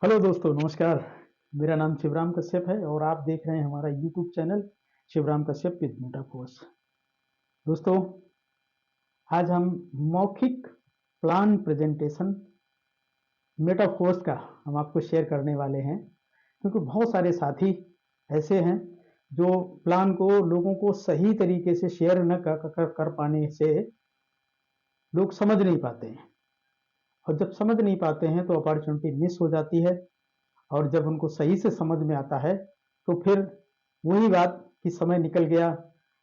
Hello दोस्तों, नमस्कार। मेरा नाम शिवराम कश्यप है और आप देख रहे हैं हमारा YouTube channel Shivram Kashyap with Metaforce. दोस्तों, आज हम मौखिक प्लान प्रेजेंटेशन मेटाफोर्स का हम आपको शेयर करने वाले हैं, क्योंकि बहुत सारे साथी ऐसे हैं जो प्लान को लोगों को सही तरीके से शेयर न कर पाने से लोग समझ नहीं पाते हैं, और जब समझ नहीं पाते हैं तो अपॉर्चुनिटी मिस हो जाती है। और जब उनको सही से समझ में आता है तो फिर वही बात कि समय निकल गया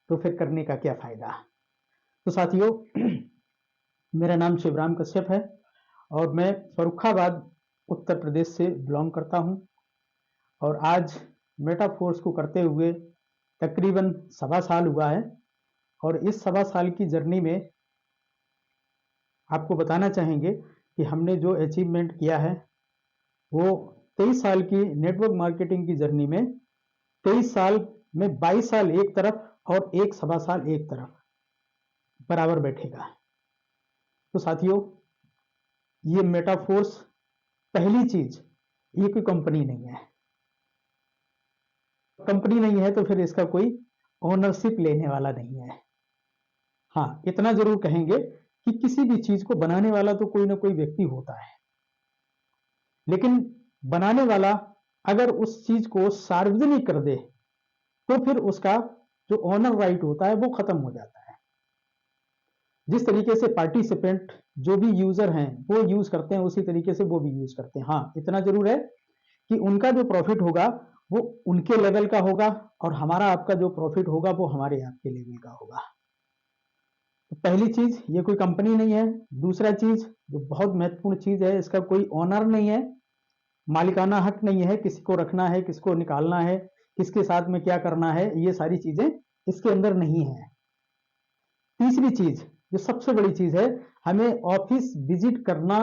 तो फिर करने का क्या फायदा। तो साथियों, मेरा नाम शिवराम कश्यप है और मैं फर्रुखाबाद उत्तर प्रदेश से बिलोंग करता हूं। और आज मेटाफोर्स को करते हुए तकरीबन 1.25 साल हुआ है। और इस 1.25 साल की जर्नी में आपको बताना चाहेंगे कि हमने जो अचीवमेंट किया है वो 23 साल की नेटवर्क मार्केटिंग की जर्नी में 23 साल में 22 साल एक तरफ और एक 1.25 साल एक तरफ बराबर बैठेगा। तो साथियों, ये मेटाफोर्स पहली चीज, ये कोई कंपनी नहीं है। कंपनी नहीं है तो फिर इसका कोई ओनरशिप लेने वाला नहीं है। हाँ, इतना जरूर कहेंगे कि किसी भी चीज को बनाने वाला तो कोई ना कोई व्यक्ति होता है, लेकिन बनाने वाला अगर उस चीज को सार्वजनिक कर दे तो फिर उसका जो ओनर राइट होता है वो खत्म हो जाता है। जिस तरीके से पार्टिसिपेंट जो भी यूजर हैं वो यूज करते हैं, उसी तरीके से वो भी यूज करते हैं। हाँ, इतना जरूर है कि उनका जो प्रॉफिट होगा वो उनके लेवल का होगा और हमारा आपका जो प्रॉफिट होगा वो हमारे आपके लेवल का होगा। तो पहली चीज, ये कोई कंपनी नहीं है। दूसरा चीज जो बहुत महत्वपूर्ण चीज है, इसका कोई ओनर नहीं है, मालिकाना हक नहीं है, किसी को रखना है, किसको निकालना है, किसके साथ में क्या करना है, ये सारी चीजें इसके अंदर नहीं है। तीसरी चीज जो सबसे बड़ी चीज है, हमें ऑफिस विजिट करना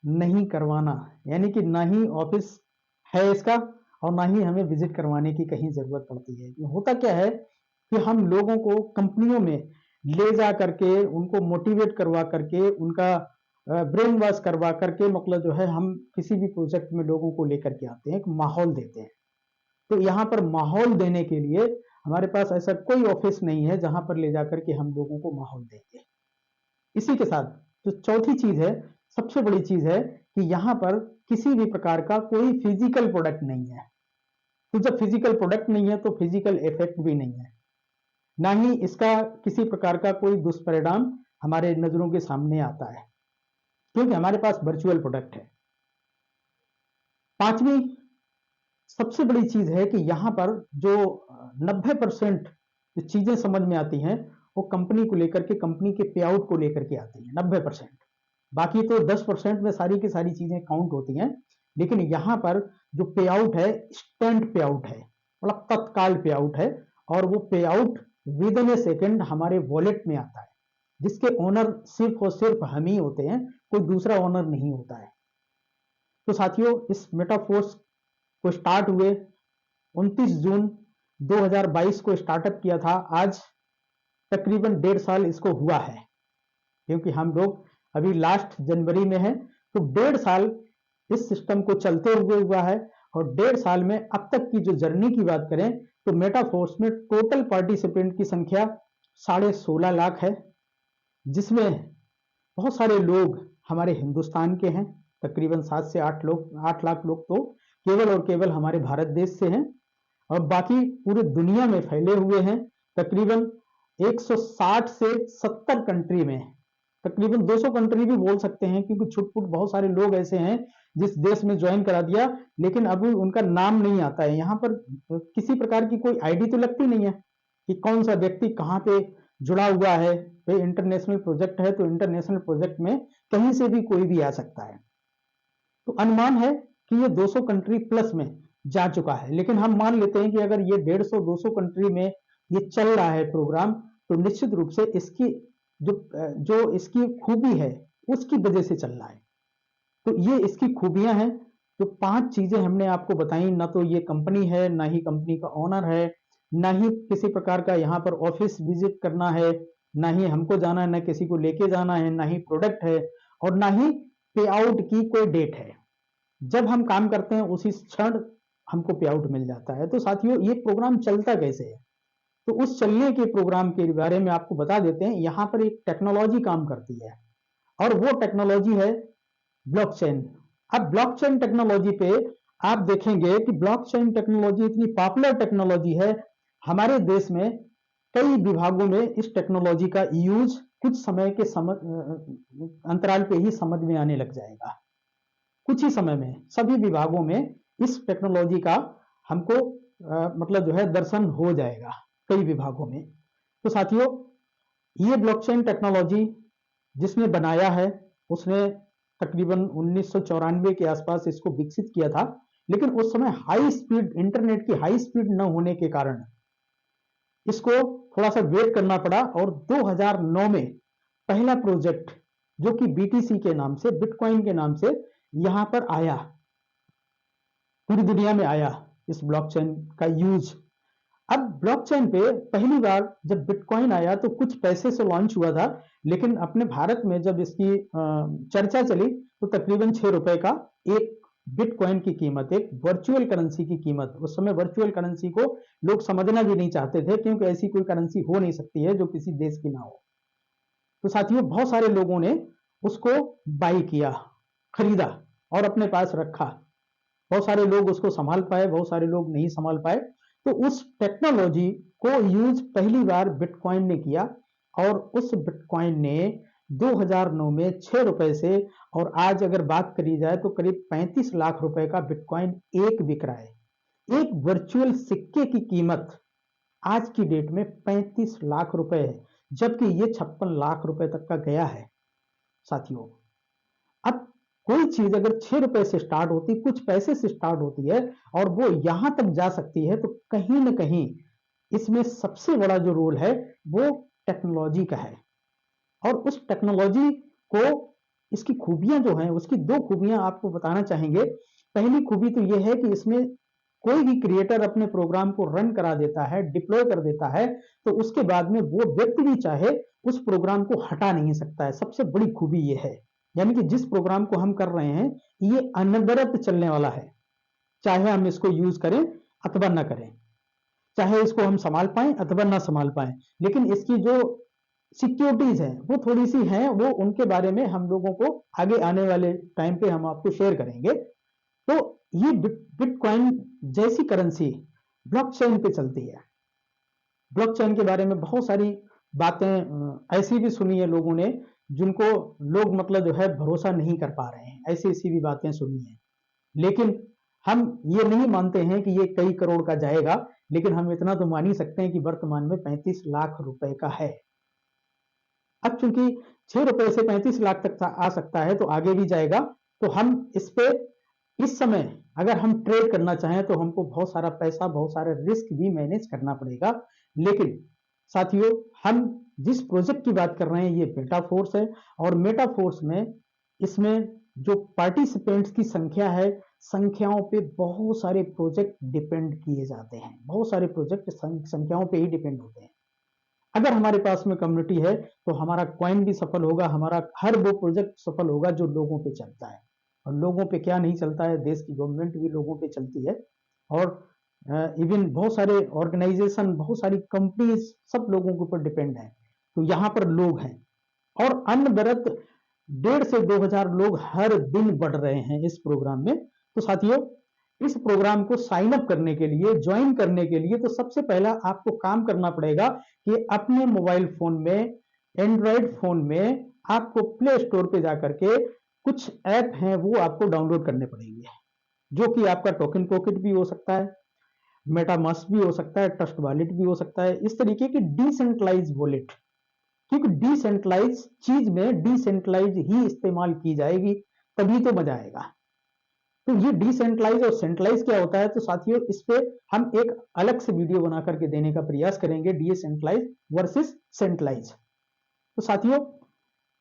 नहीं करवाना, यानी कि ना ही ऑफिस है इसका और ना ही हमें विजिट करवाने की कहीं जरूरत पड़ती है। होता क्या है कि हम लोगों को कंपनियों में ले जा करके उनको मोटिवेट करवा करके उनका ब्रेन वॉश करवा करके, मतलब जो है, हम किसी भी प्रोजेक्ट में लोगों को लेकर के आते हैं, एक माहौल देते हैं। तो यहाँ पर माहौल देने के लिए हमारे पास ऐसा कोई ऑफिस नहीं है जहां पर ले जाकर के हम लोगों को माहौल देंगे। इसी के साथ जो चौथी चीज है, सबसे बड़ी चीज है कि यहाँ पर किसी भी प्रकार का कोई फिजिकल प्रोडक्ट नहीं है। तो जब फिजिकल प्रोडक्ट नहीं है तो फिजिकल इफेक्ट भी नहीं है, ना ही इसका किसी प्रकार का कोई दुष्परिणाम हमारे नजरों के सामने आता है, क्योंकि हमारे पास वर्चुअल प्रोडक्ट है। पांचवी सबसे बड़ी चीज है कि यहाँ पर जो 90% जो चीजें समझ में आती हैं वो कंपनी को लेकर के, कंपनी के पे आउट को लेकर के आती है, 90%। बाकी तो 10% में सारी की सारी चीजें काउंट होती हैं। लेकिन यहाँ पर जो पे आउट है, इंस्टेंट पे आउट है, मतलब तत्काल पे आउट है। और वो पे out with in A second हमारे वॉलेट में आता है, जिसके ओनर सिर्फ और सिर्फ हम ही होते हैं, कोई दूसरा ओनर नहीं होता है। तो साथियों, इस मेटाफोर्स को स्टार्ट हुए 29 जून 2022 को स्टार्टअप किया था। आज तकरीबन 1.5 साल इसको हुआ है, क्योंकि हम लोग अभी लास्ट जनवरी में हैं। तो 1.5 साल इस सिस्टम को चलते हुए हुआ है। और 1.5 साल में अब तक की जो जर्नी की बात करें तो मेटाफोर्स में टोटल पार्टिसिपेंट की संख्या 16.5 लाख है, जिसमें बहुत सारे लोग हमारे हिंदुस्तान के हैं। तकरीबन 7 से 8 लाख लोग तो केवल और केवल हमारे भारत देश से हैं, और बाकी पूरे दुनिया में फैले हुए हैं। तकरीबन 160 से 70 कंट्री में, तकरीबन 200 कंट्री भी बोल सकते हैं, क्योंकि छुटपुट बहुत सारे लोग ऐसे हैं जिस देश में ज्वाइन करा दिया लेकिन अभी उनका नाम नहीं आता है। यहाँ पर किसी प्रकार की कोई आईडी तो लगती नहीं है कि कौन सा व्यक्ति कहाँ पे जुड़ा हुआ है। भाई, इंटरनेशनल प्रोजेक्ट है तो इंटरनेशनल प्रोजेक्ट में कहीं से भी कोई भी आ सकता है। तो अनुमान है कि ये 200 कंट्री प्लस में जा चुका है। लेकिन हम मान लेते हैं कि अगर ये 150-200 कंट्री में ये चल रहा है प्रोग्राम, तो निश्चित रूप से इसकी जो इसकी खूबी है उसकी वजह से चल रहा है। तो ये इसकी खूबियां हैं। जो 5 चीजें हमने आपको बताई, ना तो ये कंपनी है, ना ही कंपनी का ओनर है, ना ही किसी प्रकार का यहाँ पर ऑफिस विजिट करना है, ना ही हमको जाना है, ना किसी को लेके जाना है, ना ही प्रोडक्ट है, और ना ही पे आउट की कोई डेट है। जब हम काम करते हैं उसी क्षण हमको पे आउट मिल जाता है। तो साथियों, ये प्रोग्राम चलता कैसे है? तो उस चलने के प्रोग्राम के बारे में आपको बता देते हैं। यहाँ पर एक टेक्नोलॉजी काम करती है और वो टेक्नोलॉजी है ब्लॉकचेन। अब ब्लॉकचेन टेक्नोलॉजी पे आप देखेंगे कि ब्लॉकचेन टेक्नोलॉजी इतनी पॉपुलर टेक्नोलॉजी है, हमारे देश में कई विभागों में इस टेक्नोलॉजी का यूज कुछ समय के अंतराल पे ही समझ में आने लग जाएगा। कुछ ही समय में सभी विभागों में इस टेक्नोलॉजी का हमको मतलब जो है दर्शन हो जाएगा कई विभागों में। तो साथियों, ये ब्लॉकचेन टेक्नोलॉजी जिसने बनाया है उसने तकरीबन 1994 के आसपास इसको विकसित किया था, लेकिन उस समय हाई स्पीड इंटरनेट की हाई स्पीड न होने के कारण इसको थोड़ा सा वेट करना पड़ा और 2009 में पहला प्रोजेक्ट जो कि बीटीसी के नाम से, बिटकॉइन के नाम से यहां पर आया, पूरी दुनिया में आया इस ब्लॉकचेन का यूज। अब ब्लॉकचेन पे पहली बार जब बिटकॉइन आया तो कुछ पैसे से लॉन्च हुआ था, लेकिन अपने भारत में जब इसकी चर्चा चली तो तकरीबन 6 रुपए का एक बिटकॉइन की कीमत, एक वर्चुअल करेंसी की कीमत। उस समय वर्चुअल करेंसी को लोग समझना भी नहीं चाहते थे, क्योंकि ऐसी कोई करेंसी हो नहीं सकती है जो किसी देश की ना हो। तो साथियों, बहुत सारे लोगों ने उसको बाई किया, खरीदा और अपने पास रखा। बहुत सारे लोग उसको संभाल पाए, बहुत सारे लोग नहीं संभाल पाए। तो उस टेक्नोलॉजी को यूज पहली बार बिटकॉइन ने किया और उस बिटकॉइन ने 2009 में 6 रुपए से, और आज अगर बात करी जाए तो करीब 35 लाख रुपए का बिटकॉइन एक बिक रहा है। एक वर्चुअल सिक्के की कीमत आज की डेट में 35 लाख रुपए है, जबकि ये 56 लाख रुपए तक का गया है साथियों। अब कोई चीज अगर 6 रुपए से स्टार्ट होती, कुछ पैसे से स्टार्ट होती है और वो यहां तक जा सकती है, तो कहीं ना कहीं इसमें सबसे बड़ा जो रोल है वो टेक्नोलॉजी का है। और उस टेक्नोलॉजी को, इसकी खूबियां जो हैं, उसकी दो खूबियां आपको बताना चाहेंगे। पहली खूबी तो यह है कि इसमें कोई भी क्रिएटर अपने प्रोग्राम को रन करा देता है, डिप्लॉय कर देता है, तो उसके बाद में वो व्यक्ति भी चाहे उस प्रोग्राम को हटा नहीं सकता है। सबसे बड़ी खूबी ये है, यानी कि जिस प्रोग्राम को हम कर रहे हैं ये अनवरत चलने वाला है, चाहे हम इसको यूज करें अथवा ना करें, चाहे इसको हम संभाल पाए अथवा ना संभाल पाए। लेकिन इसकी जो सिक्योरिटीज है वो थोड़ी सी हैं, वो उनके बारे में हम लोगों को आगे आने वाले टाइम पे हम आपको शेयर करेंगे। तो ये बिटकॉइन जैसी करेंसी ब्लॉकचेन पे चलती है। ब्लॉकचेन के बारे में बहुत सारी बातें ऐसी भी सुनी है लोगों ने, जिनको लोग मतलब जो है भरोसा नहीं कर पा रहे हैं, ऐसी ऐसी भी बातें सुनी है। लेकिन हम ये नहीं मानते हैं कि ये कई करोड़ का जाएगा, लेकिन हम इतना तो मान ही सकते हैं कि वर्तमान में 35 लाख रुपए का है। अब चूंकि 6 रुपए से 35 लाख तक आ सकता है, तो आगे भी जाएगा। तो हम इस पे इस समय अगर हम ट्रेड करना चाहें तो हमको बहुत सारा पैसा, बहुत सारे रिस्क भी मैनेज करना पड़ेगा। लेकिन साथियों, हम जिस प्रोजेक्ट की बात कर रहे हैं ये मेटाफोर्स है, और मेटाफोर्स में इसमें जो पार्टिसिपेंट्स की संख्या है, संख्याओं पे बहुत सारे प्रोजेक्ट डिपेंड किए जाते हैं। बहुत सारे प्रोजेक्ट संख्याओं पे ही डिपेंड होते हैं। अगर हमारे पास में कम्युनिटी है तो हमारा कॉइन भी सफल होगा, हमारा हर वो प्रोजेक्ट सफल होगा जो लोगों पे चलता है। और लोगों पे क्या नहीं चलता है, देश की गवर्नमेंट भी लोगों पे चलती है, और इवन बहुत सारे ऑर्गेनाइजेशन, बहुत सारी कंपनीज सब लोगों के ऊपर डिपेंड है। तो यहाँ पर लोग हैं और अनवरत 1.5 से 2,000 लोग हर दिन बढ़ रहे हैं इस प्रोग्राम में। तो साथियों, इस प्रोग्राम को साइन अप करने के लिए, ज्वाइन करने के लिए, तो सबसे पहला आपको काम करना पड़ेगा कि अपने मोबाइल फोन में, एंड्रॉयड फोन में आपको प्ले स्टोर पे जाकर के कुछ ऐप हैं वो आपको डाउनलोड करने पड़ेंगे, जो कि आपका टोकन पॉकेट भी हो सकता है, मेटामास्क भी हो सकता है, ट्रस्ट वॉलेट भी हो सकता है, इस तरीके की डिसेंट्रलाइज वॉलेट। क्योंकि डिसेंट्रलाइज चीज में डिसेंट्रलाइज ही इस्तेमाल की जाएगी, तभी तो मजा आएगा। तो ये डिसेंट्रलाइज और सेंट्रलाइज क्या होता है, तो साथियों इस पे हम एक अलग से वीडियो बना करके देने का प्रयास करेंगे, डिसेंट्रलाइज वर्सेस सेंट्रलाइज। तो साथियों,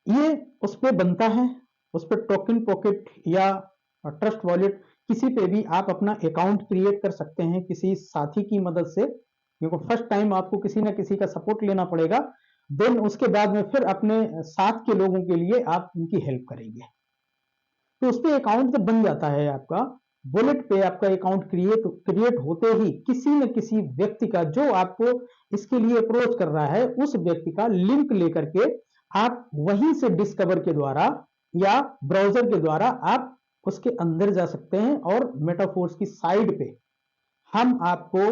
ये उस पे बनता है, उस पर टोकन पॉकेट या ट्रस्ट वॉलेट, किसी पे भी आप अपना अकाउंट क्रिएट कर सकते हैं किसी साथी की मदद से, क्योंकि फर्स्ट टाइम आपको किसी ना किसी का सपोर्ट लेना पड़ेगा। देन उसके बाद में फिर अपने साथ के लोगों के लिए आप उनकी हेल्प करेंगे। तो उस पे अकाउंट जब बन जाता है आपका वॉलेट पे, आपका अकाउंट क्रिएट होते ही किसी न किसी व्यक्ति का, जो आपको इसके लिए अप्रोच कर रहा है, उस व्यक्ति का लिंक लेकर के आप वहीं से डिस्कवर के द्वारा या ब्राउजर के द्वारा आप उसके अंदर जा सकते हैं और मेटाफोर्स की साइड पे हम आपको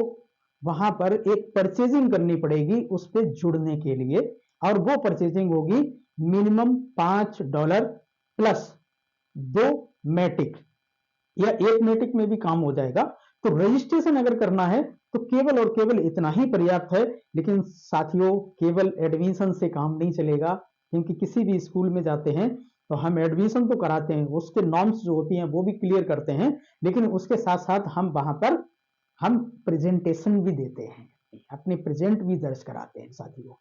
वहां पर एक परचेजिंग करनी पड़ेगी उस पे जुड़ने के लिए, और वो परचेजिंग होगी मिनिमम $5 प्लस 2 मैटिक या 1 मैटिक में भी काम हो जाएगा। तो रजिस्ट्रेशन अगर करना है तो केवल और केवल इतना ही पर्याप्त है। लेकिन साथियों, केवल एडमिशन से काम नहीं चलेगा, क्योंकि किसी भी स्कूल में जाते हैं तो हम एडमिशन तो कराते हैं, उसके नॉर्म्स जो होती हैं वो भी क्लियर करते हैं, लेकिन उसके साथ साथ हम वहां पर हम प्रेजेंटेशन भी देते हैं, अपने प्रेजेंट भी दर्ज कराते हैं साथियों।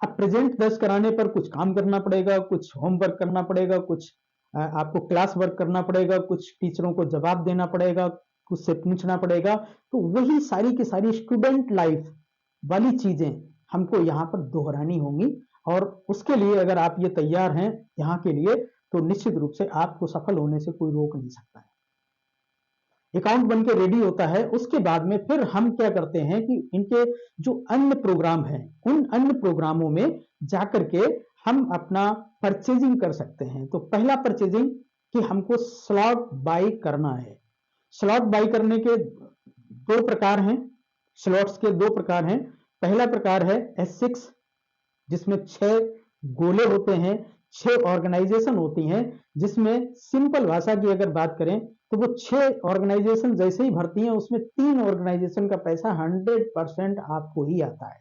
अब प्रेजेंट दर्ज कराने पर कुछ काम करना पड़ेगा, कुछ होमवर्क करना पड़ेगा, कुछ आपको क्लास वर्क करना पड़ेगा, कुछ टीचरों को जवाब देना पड़ेगा, कुछ से पूछना पड़ेगा। तो वही सारी की सारी स्टूडेंट लाइफ वाली चीजें हमको यहाँ पर दोहरानी होंगी, और उसके लिए अगर आप ये तैयार हैं यहाँ के लिए, तो निश्चित रूप से आपको सफल होने से कोई रोक नहीं सकता है। अकाउंट बन के रेडी होता है, उसके बाद में फिर हम क्या करते हैं कि इनके जो अन्य प्रोग्राम हैं, उन अन्य प्रोग्रामों में जाकर के हम अपना परचेजिंग कर सकते हैं। तो पहला परचेजिंग कि हमको स्लॉट बाई करना है। स्लॉट बाई करने के दो प्रकार हैं, स्लॉट्स के दो प्रकार हैं। पहला प्रकार है S6, जिसमें 6 गोले होते हैं, 6 ऑर्गेनाइजेशन होती हैं, जिसमें सिंपल भाषा की अगर बात करें तो वो 6 ऑर्गेनाइजेशन जैसे ही भरती हैं, उसमें 3 ऑर्गेनाइजेशन का पैसा 100% आपको ही आता है।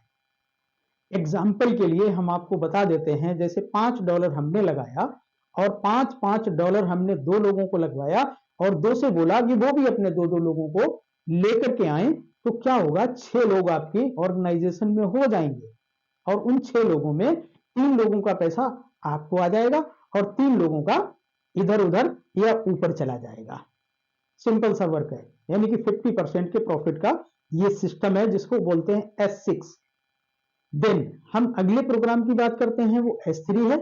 एग्जाम्पल के लिए हम आपको बता देते हैं, जैसे $5 हमने लगाया और $5 हमने 2 लोगों को लगवाया और 2 से बोला कि वो भी अपने 2 लोगों को लेकर के आए, तो क्या होगा, 6 लोग आपकी ऑर्गेनाइजेशन में हो जाएंगे और उन 6 लोगों में 3 लोगों का पैसा आपको आ जाएगा और 3 लोगों का इधर उधर या ऊपर चला जाएगा। सिंपल सा वर्क है, यानी कि 50% के प्रॉफिट का ये सिस्टम है, जिसको बोलते हैं S6। देन हम अगले प्रोग्राम की बात करते हैं, वो S3 है।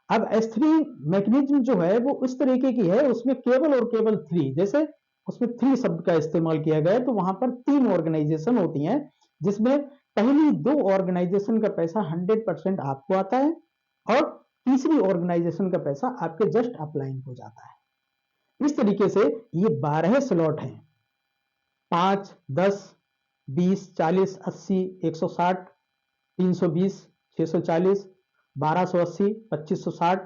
अब S3 मैकेनिज्म जो है वो इस तरीके की है, उसमें केवल और केवल 3, जैसे उसमें 3 शब्द का इस्तेमाल किया गया है, तो वहां पर 3 ऑर्गेनाइजेशन होती हैं, जिसमें पहली 2 ऑर्गेनाइजेशन का पैसा 100% आपको आता है और तीसरी ऑर्गेनाइजेशन का पैसा आपके जस्ट अपलाइन हो जाता है। इस तरीके से ये 12 स्लॉट हैं, 5, 10, 20, 40, 80, 160, 320, 640, 1280, 2560,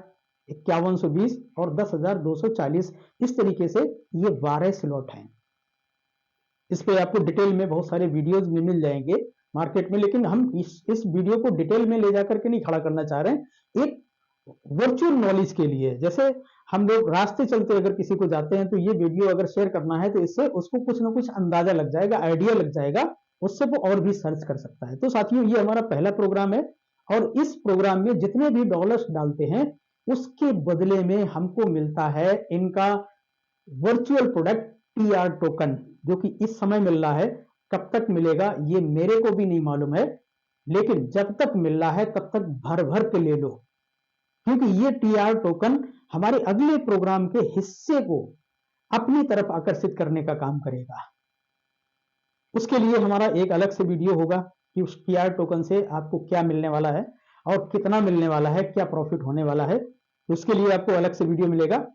5120 और 10,240। इस तरीके से ये 12 स्लॉट हैं। इस पे आपको डिटेल में बहुत सारे वीडियोस भी मिल जाएंगे मार्केट में, लेकिन हम इस वीडियो को डिटेल में ले जाकर के नहीं खड़ा करना चाह रहे हैं। एक वर्चुअल नॉलेज के लिए, जैसे हम लोग रास्ते चलते अगर किसी को जाते हैं तो ये वीडियो अगर शेयर करना है तो इससे उसको कुछ ना कुछ अंदाजा लग जाएगा, आइडिया लग जाएगा, उससे वो और भी सर्च कर सकता है। तो साथियों, ये हमारा पहला प्रोग्राम है और इस प्रोग्राम में जितने भी डॉलर्स डालते हैं उसके बदले में हमको मिलता है इनका वर्चुअल प्रोडक्ट TR टोकन, जो कि इस समय मिल रहा है। कब तक मिलेगा ये मेरे को भी नहीं मालूम है, लेकिन जब तक मिल रहा है तब तक भर भर के ले लो, क्योंकि ये TR टोकन हमारे अगले प्रोग्राम के हिस्से को अपनी तरफ आकर्षित करने का काम करेगा। उसके लिए हमारा एक अलग से वीडियो होगा कि उस TR टोकन से आपको क्या मिलने वाला है और कितना मिलने वाला है, क्या प्रॉफिट होने वाला है, तो उसके लिए आपको अलग से वीडियो मिलेगा।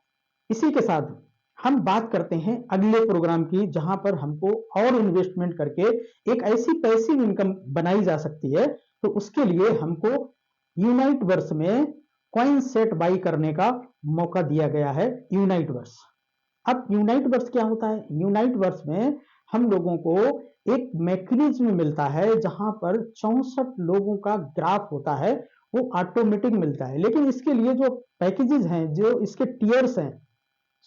इसी के साथ हम बात करते हैं अगले प्रोग्राम की, जहां पर हमको और इन्वेस्टमेंट करके एक ऐसी पैसिव इनकम बनाई जा सकती है। तो उसके लिए हमको यूनाइट वर्स में कॉइन सेट बाई करने का मौका दिया गया है, यूनाइट वर्स। अब यूनाइट वर्स क्या होता है? यूनाइट वर्स में हम लोगों को एक मैकेनिज्म मिलता है जहां पर 64 लोगों का ग्राफ होता है, वो ऑटोमेटिक मिलता है। लेकिन इसके लिए जो पैकेजेस हैं, जो इसके टीयर्स हैं,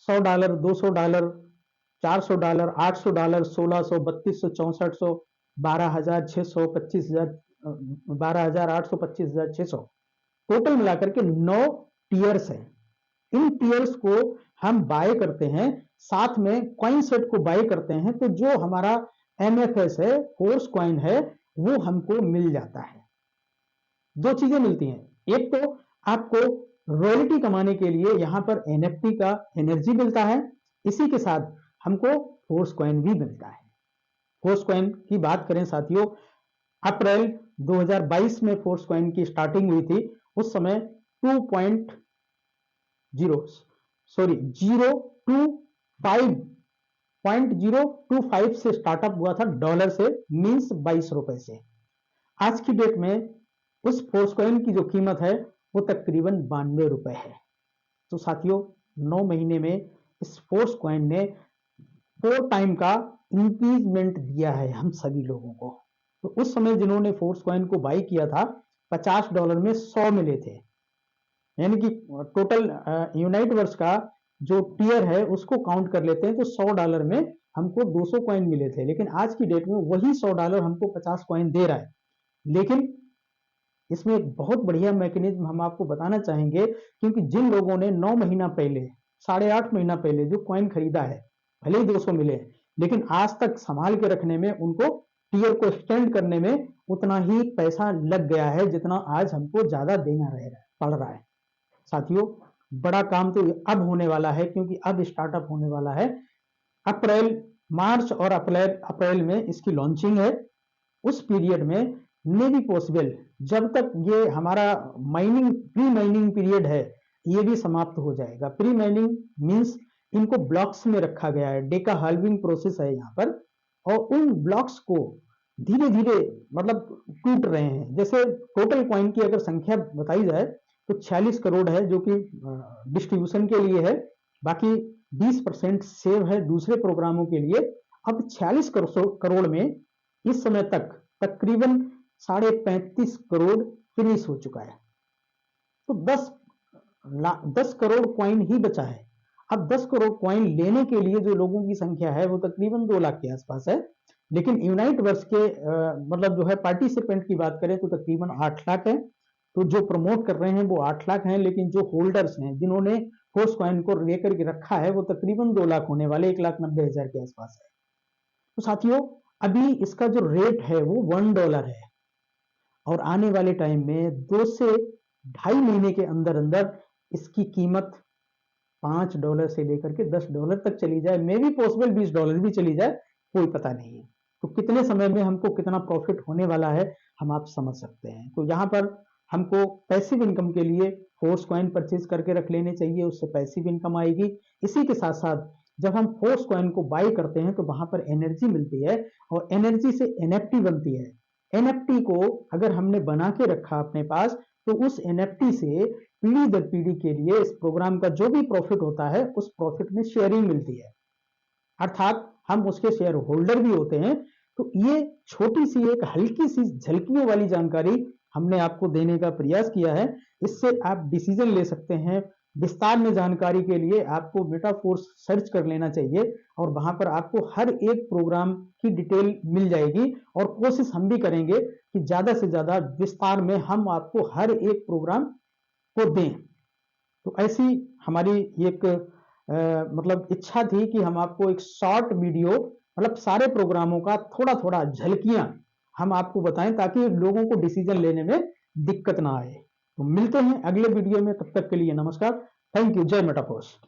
$100, $200, $400, $800, $1,600, $3,200, $6,400, $12,600, $25,000, $12,800, $25,600, टोटल मिलाकर के 9 टीयर्स हैं। इन टीयर्स को हम बाय करते हैं, साथ में कॉइन सेट को बाय करते हैं, तो जो हमारा MFS है, फोर्स कॉइन है, वो हमको मिल जाता है। दो चीजें मिलती हैं, एक तो आपको रॉयल्टी कमाने के लिए यहाँ पर एनएफटी का एनर्जी मिलता है, इसी के साथ हमको फोर्स कॉइन भी मिलता है। फोर्स कॉइन की बात करें साथियों, अप्रैल 2022 में फोर्स कॉइन की स्टार्टिंग हुई थी। उस समय 0.025 से स्टार्टअप हुआ था डॉलर से, मींस 22 रुपए से। आज की डेट में उस फोर्स कॉइन की जो कीमत है वो तकरीबन 92 रुपए है। तो साथियों 9 महीने में इस फोर्स कॉइन ने 4 टाइम का इंक्रीजमेंट दिया है हम सभी लोगों को। तो उस समय जिन्होंने फोर्स कॉइन को बाई किया था $50 में 100 मिले थे, यानी कि टोटल यूनाइट वर्स का जो टीयर है उसको काउंट कर लेते हैं तो $100 में हमको 200 कॉइन मिले थे। लेकिन आज की डेट में वही $100 हमको 50 कॉइन दे रहा है। लेकिन इसमें एक बहुत बढ़िया मैकेनिज्म हम आपको बताना चाहेंगे, क्योंकि जिन लोगों ने 9 महीना पहले, 8.5 महीना पहले जो कॉइन खरीदा है, भले ही 200 मिले, लेकिन आज तक संभाल के रखने में, उनको टीयर को एक्सटेंड करने में उतना ही पैसा लग गया है जितना आज हमको ज्यादा देना पड़ रहा है। साथियों बड़ा काम तो अब होने वाला है, क्योंकि अब स्टार्टअप होने वाला है। मार्च और अप्रैल में इसकी लॉन्चिंग है। उस पीरियड में मे बी पॉसिबल, जब तक ये हमारा प्री माइनिंग पीरियड है ये भी समाप्त हो जाएगा। प्री माइनिंग मींस इनको ब्लॉक्स में रखा गया है, डेका हाल्विंग प्रोसेस है यहाँ पर, और उन ब्लॉक्स को धीरे धीरे मतलब टूट रहे हैं। जैसे टोटल कॉइन की अगर संख्या बताई जाए तो 46 करोड़ है, जो कि डिस्ट्रीब्यूशन के लिए है, बाकी 20% सेव है दूसरे प्रोग्रामों के लिए। अब 46 करोड़ में इस समय तक तकरीबन 35.5 करोड़ फिनिश हो चुका है। तो 10 करोड़ कॉइन ही बचा है। अब 10 करोड़ कॉइन लेने के लिए जो लोगों की संख्या है वो तकरीबन 2 लाख के आसपास है। लेकिन यूनाइट वर्स के मतलब जो है पार्टिसिपेंट की बात करें तो तकरीबन 8 लाख है। तो जो प्रमोट कर रहे हैं वो 8 लाख हैं, लेकिन जो होल्डर्स हैं जिन्होंने फोर्स कॉइन को लेकर के रखा है वो तकरीबन 2 लाख होने वाले, 1,90,000 के आसपास है। तो साथियों अभी इसका जो रेट है वो $1 है, और आने वाले टाइम में 2 से 2.5 महीने के अंदर अंदर इसकी कीमत $5 से लेकर के $10 तक चली जाए, मे बी पॉसिबल $20 भी चली जाए, कोई पता नहीं है। तो कितने समय में हमको कितना प्रॉफिट होने वाला है हम आप समझ सकते हैं। तो यहाँ पर हमको पैसिव इनकम के लिए फोर्स कॉइन परचेज करके रख लेने चाहिए, उससे पैसिव इनकम आएगी। इसी के साथ साथ जब हम फोर्स कॉइन को बाई करते हैं तो वहां पर एनर्जी मिलती है, और एनर्जी से एनएफटी बनती है। एनएफटी को अगर हमने बना के रखा अपने पास, तो उस एनएफटी से पीढ़ी दर पीढ़ी के लिए इस प्रोग्राम का जो भी प्रॉफिट होता है उस प्रॉफिट में शेयरिंग मिलती है, अर्थात हम उसके शेयर होल्डर भी होते हैं। तो ये छोटी सी एक हल्की सी झलकियों वाली जानकारी हमने आपको देने का प्रयास किया है। इससे आप डिसीजन ले सकते हैं। विस्तार में जानकारी के लिए आपको मेटाफोर्स सर्च कर लेना चाहिए, और वहां पर आपको हर एक प्रोग्राम की डिटेल मिल जाएगी। और कोशिश हम भी करेंगे कि ज्यादा से ज्यादा विस्तार में हम आपको हर एक प्रोग्राम को दें। तो ऐसी हमारी एक मतलब इच्छा थी कि हम आपको एक शॉर्ट वीडियो, मतलब सारे प्रोग्रामों का थोड़ा थोड़ा झलकियां हम आपको बताएं, ताकि लोगों को डिसीजन लेने में दिक्कत ना आए। तो मिलते हैं अगले वीडियो में, तब तक के लिए नमस्कार, थैंक यू, जय मेटाफोर्स।